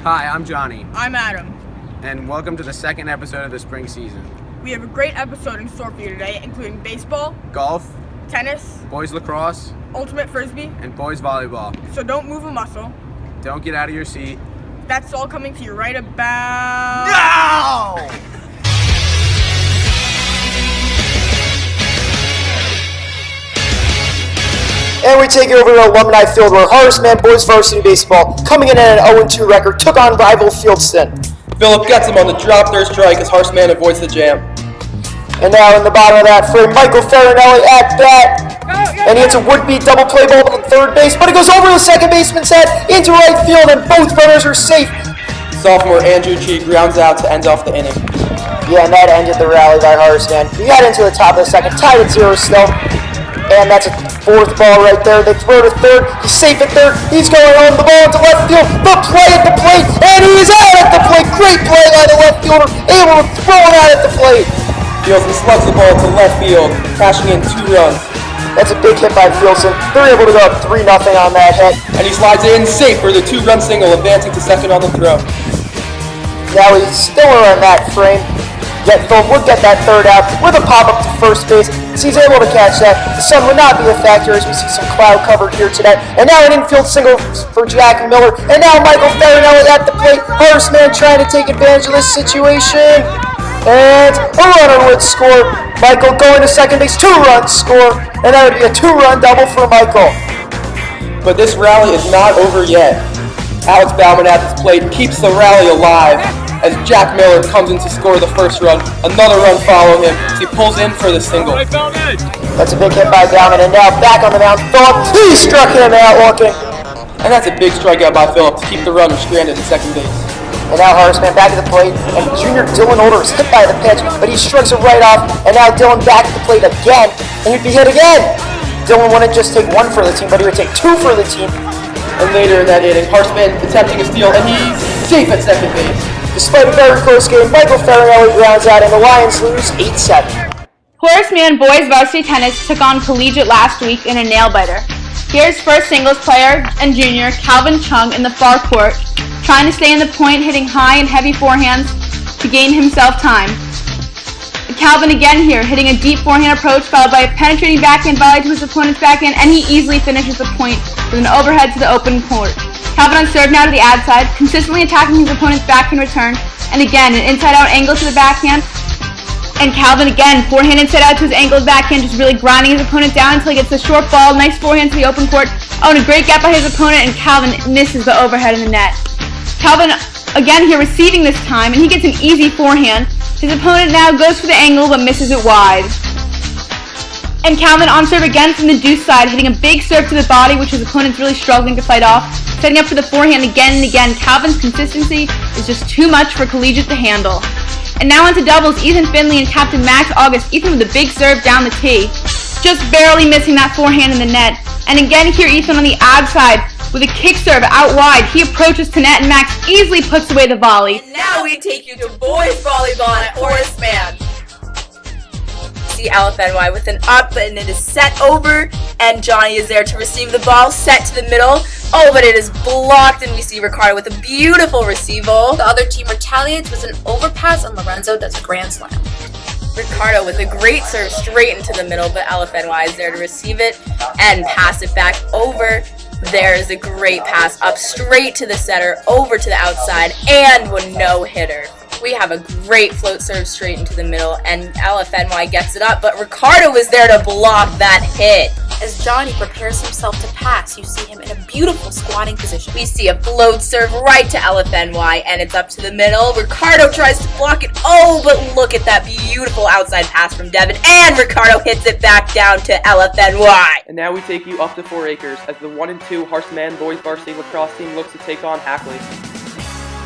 Hi, I'm Johnny. I'm Adam. And welcome to the second episode of the spring season. We have a great episode in store for you today, including baseball, Golf, tennis, boys lacrosse, ultimate frisbee, and boys volleyball. so don't move a muscle. Don't get out of your seat. That's all coming to you right about... No! And we take it over to Alumni Field where Horace Mann boys varsity baseball, coming in at an 0-2 record, took on rival Fieldston. Phillip gets him on the drop third strike as Horace Mann avoids the jam. And now in the bottom of that frame, Michael Farinelli at bat. And he hits a would-be double play ball to third base, but it goes over the second baseman's head into right field, and both runners are safe. Sophomore Andrew G grounds out to end off the inning. Yeah, and that ended the rally by Horace Mann. We got into the top of the second, tied at 0 still. And that's a fourth ball right there. They throw to third. He's safe at third. He's going home. The ball into left field. The play at the plate. And he's out at the plate. Great play by the left fielder. Able to throw it out at the plate. Fieldston slugs the ball to left field, crashing in 2 runs. That's a big hit by Fieldston. They're able to go up 3-0 on that hit. And he slides in safe for the 2-run single, advancing to second on the throw. Now he's still on that frame. Yet Phil would get that third out with a pop-up to first base. So he's able to catch that. The sun would not be a factor as we see some cloud cover here today. And now an infield single for Jack Miller. And now Michael Farinelli at the plate. Horace Mann trying to take advantage of this situation. And a runner would score. Michael going to second base. 2 runs score. And that would be a 2-run double for Michael. But this rally is not over yet. Alex Bauman at his plate keeps the rally alive as Jack Miller comes in to score the first run. Another run follow him as he pulls in for the single. That's a big hit by Bauman, and now back on the mound. Phillip, he struck him out looking. And that's a big strikeout by Phillip to keep the runner stranded at second base. And now Horace Mann back at the plate, and junior Dylan Older is hit by the pitch, but he strikes it right off, and now Dylan back at the plate again, and he'd be hit again. Dylan wouldn't just take 1 for the team, but he would take 2 for the team. And later in that inning, Horace Mann attempting a steal, and he's safe at second base. Despite a very close game, Michael Farinelli grounds out, and the Lions lose 8-7. Horace Mann boys varsity tennis took on collegiate last week in a nail-biter. Here's first singles player and junior Calvin Chung in the far court, trying to stay in the point, hitting high and heavy forehands to gain himself time. Calvin again here, hitting a deep forehand approach followed by a penetrating backhand volley to his opponent's backhand, and he easily finishes the point with an overhead to the open court. Calvin on serve now to the ad side, consistently attacking his opponent's backhand return, and again an inside-out angle to the backhand. And Calvin again, forehand inside out to his angled backhand, just really grinding his opponent down until he gets the short ball, nice forehand to the open court. Oh, and a great gap by his opponent, and Calvin misses the overhead in the net. Calvin again here receiving this time, and he gets an easy forehand. His opponent now goes for the angle but misses it wide. And Calvin on serve again from the deuce side, hitting a big serve to the body, which his opponent's really struggling to fight off. Setting up for the forehand again and again. Calvin's consistency is just too much for collegiate to handle. And now onto doubles, Ethan Finley and Captain Max August. Ethan with a big serve down the tee, just barely missing that forehand in the net. And again here Ethan on the ad side with a kick serve out wide. He approaches to net and Max easily puts away the volley. And now we take you to boys volleyball at Horace Mann. See LFNY with an up, and it is set over, and Johnny is there to receive the ball, set to the middle. Oh, but it is blocked, and we see Ricardo with a beautiful receival. The other team retaliates with an overpass, and Lorenzo does a grand slam. Ricardo with a great serve straight into the middle, but LFNY is there to receive it and pass it back over. There is a great pass up straight to the center, over to the outside, and with no hitter. We have a great float serve straight into the middle, and LFNY gets it up, but Ricardo is there to block that hit. As Johnny prepares himself to pass, you see him in a beautiful squatting position. We see a float serve right to LFNY, and it's up to the middle. Ricardo tries to block it. Oh, but look at that beautiful outside pass from Devin, and Ricardo hits it back down to LFNY. And now we take you up to 4 acres as the 1-2 Horace Mann boys varsity lacrosse team looks to take on Hackley.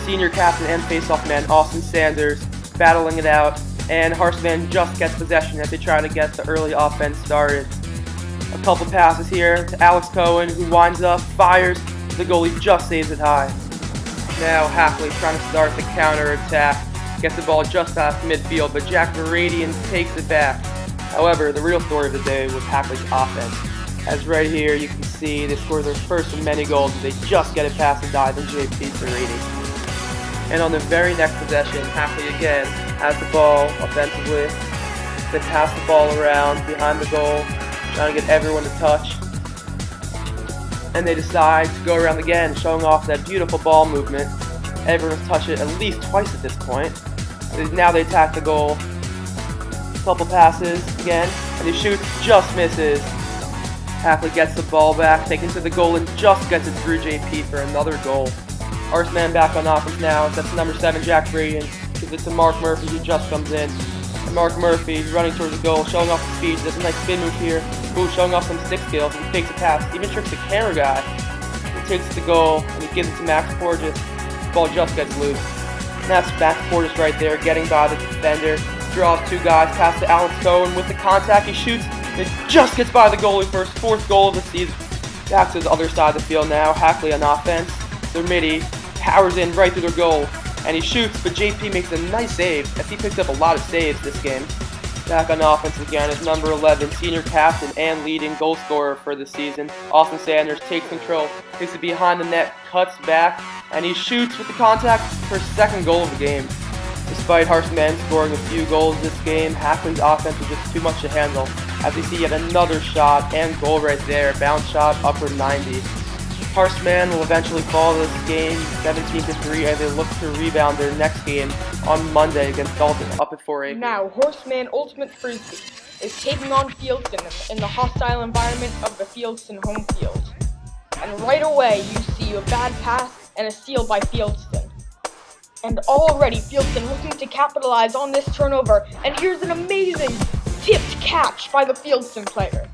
Senior captain and face-off man Austin Sanders battling it out, and Horace Mann just gets possession as they try to get the early offense started. A couple passes here to Alex Cohen, who winds up, fires, the goalie just saves it high. Now Hackley trying to start the counter-attack, gets the ball just past midfield, but Jack Veradian takes it back. However, the real story of the day was Hackley's offense. As right here you can see they score their first of many goals, and they just get it past the dive and JP Veradian. And on the very next possession, Hackley again has the ball offensively. They pass the ball around behind the goal, trying to get everyone to touch. And they decide to go around again, showing off that beautiful ball movement. Everyone's touched it at least twice at this point. Now they attack the goal. Couple passes again, and he shoots, just misses. Hackley gets the ball back, taken to the goal, and just gets it through JP for another goal. Horseman back on offense now. That's number 7, Jack Braden. Gives it to Mark Murphy, who just comes in. And Mark Murphy running towards the goal, showing off the speed. Does a nice spin move here. Ooh, showing off some stick skills. And he fakes a pass. Even tricks the camera guy. He takes it to goal, and he gives it to Max Porges. The ball just gets loose. And that's Max Porges right there, getting by the defender. Draws 2 guys, pass to Alan Cohen with the contact. He shoots. It just gets by the goalie for his 4th goal of the season. Back to the other side of the field now. Hackley on offense. Their midi powers in right through their goal. And he shoots, but JP makes a nice save as he picks up a lot of saves this game. Back on offense again is number 11, senior captain and leading goal scorer for the season. Austin Sanders takes control, takes it behind the net, cuts back, and he shoots with the contact for his 2nd goal of the game. Despite Horseman scoring a few goals this game, Hackley's offense was just too much to handle, as we see yet another shot and goal right there, bounce shot upper 90. Horseman will eventually fall this game 17-3 as they look to rebound their next game on Monday against Dalton up at 4 acres. Now, Horseman Ultimate Frisbee is taking on Fieldston in the hostile environment of the Fieldston home field. And right away, you see a bad pass and a steal by Fieldston. And already, Fieldston looking to capitalize on this turnover, and here's an amazing tipped catch by the Fieldston player.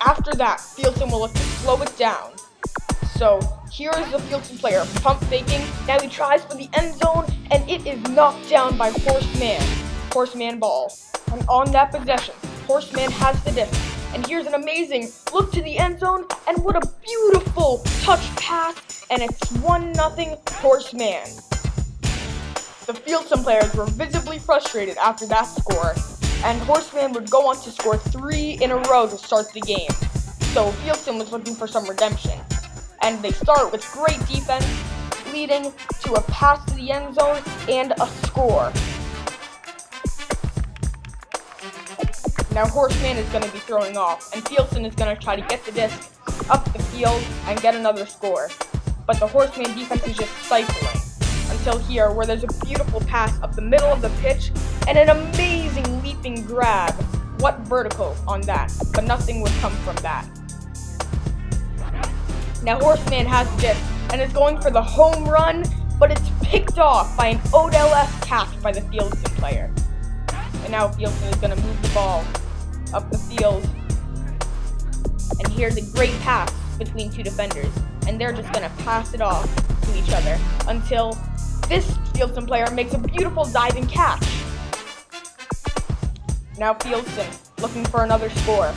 After that, Fieldston will look to slow it down. So, here is the Fieldston player pump faking. Now he tries for the end zone, and it is knocked down by Horseman ball. And on that possession, Horseman has the disc. And here's an amazing look to the end zone, and what a beautiful touch pass, and it's 1-0 Horseman. The Fieldston players were visibly frustrated after that score, and Horseman would go on to score 3 in a row to start the game. So Fieldston was looking for some redemption. And they start with great defense, leading to a pass to the end zone and a score. Now Horseman is going to be throwing off, and Fieldston is going to try to get the disc up the field and get another score. But the Horseman defense is just stifling. Until here, where there's a beautiful pass up the middle of the pitch and an amazing leaping grab. What vertical on that, but nothing would come from that. Now Horseman has the disc and is going for the home run, but it's picked off by an Odell-esque catch by the Fieldston player. And now Fieldston is going to move the ball up the field. And here's a great pass between 2 defenders, and they're just going to pass it off to each other until this Fieldston player makes a beautiful diving catch. Now Fieldston looking for another score.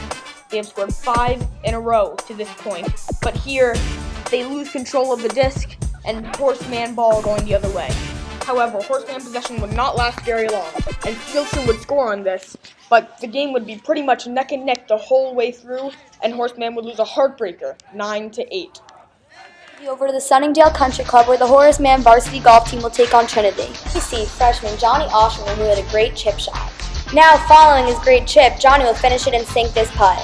They have scored 5 in a row to this point, but here they lose control of the disc and Horseman ball going the other way. However, Horseman possession would not last very long, and Fieldston would score on this, but the game would be pretty much neck and neck the whole way through, and Horseman would lose a heartbreaker, 9-8. Over to the Sunningdale Country Club, where the Horseman varsity golf team will take on Trinity. We see freshman Johnny Osherman, who had a great chip shot. Now, following his great chip, Johnny will finish it and sink this putt.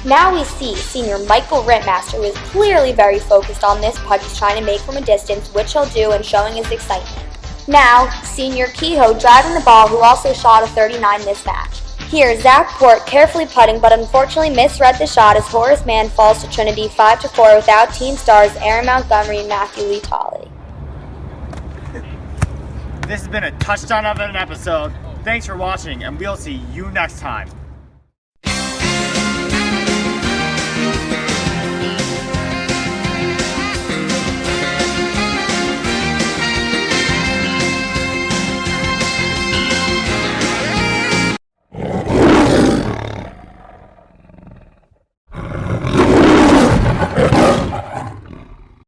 Now we see senior Michael Rentmaster, who is clearly very focused on this putt he's trying to make from a distance, which he'll do, and showing his excitement. Now, senior Kehoe driving the ball, who also shot a 39 this match. Here, Zach Port carefully putting, but unfortunately misread the shot as Horseman falls to Trinity 5-4 without team stars Aaron Montgomery and Matthew Lee Tolley. This has been a touchdown of an episode. Thanks for watching, and we'll see you next time.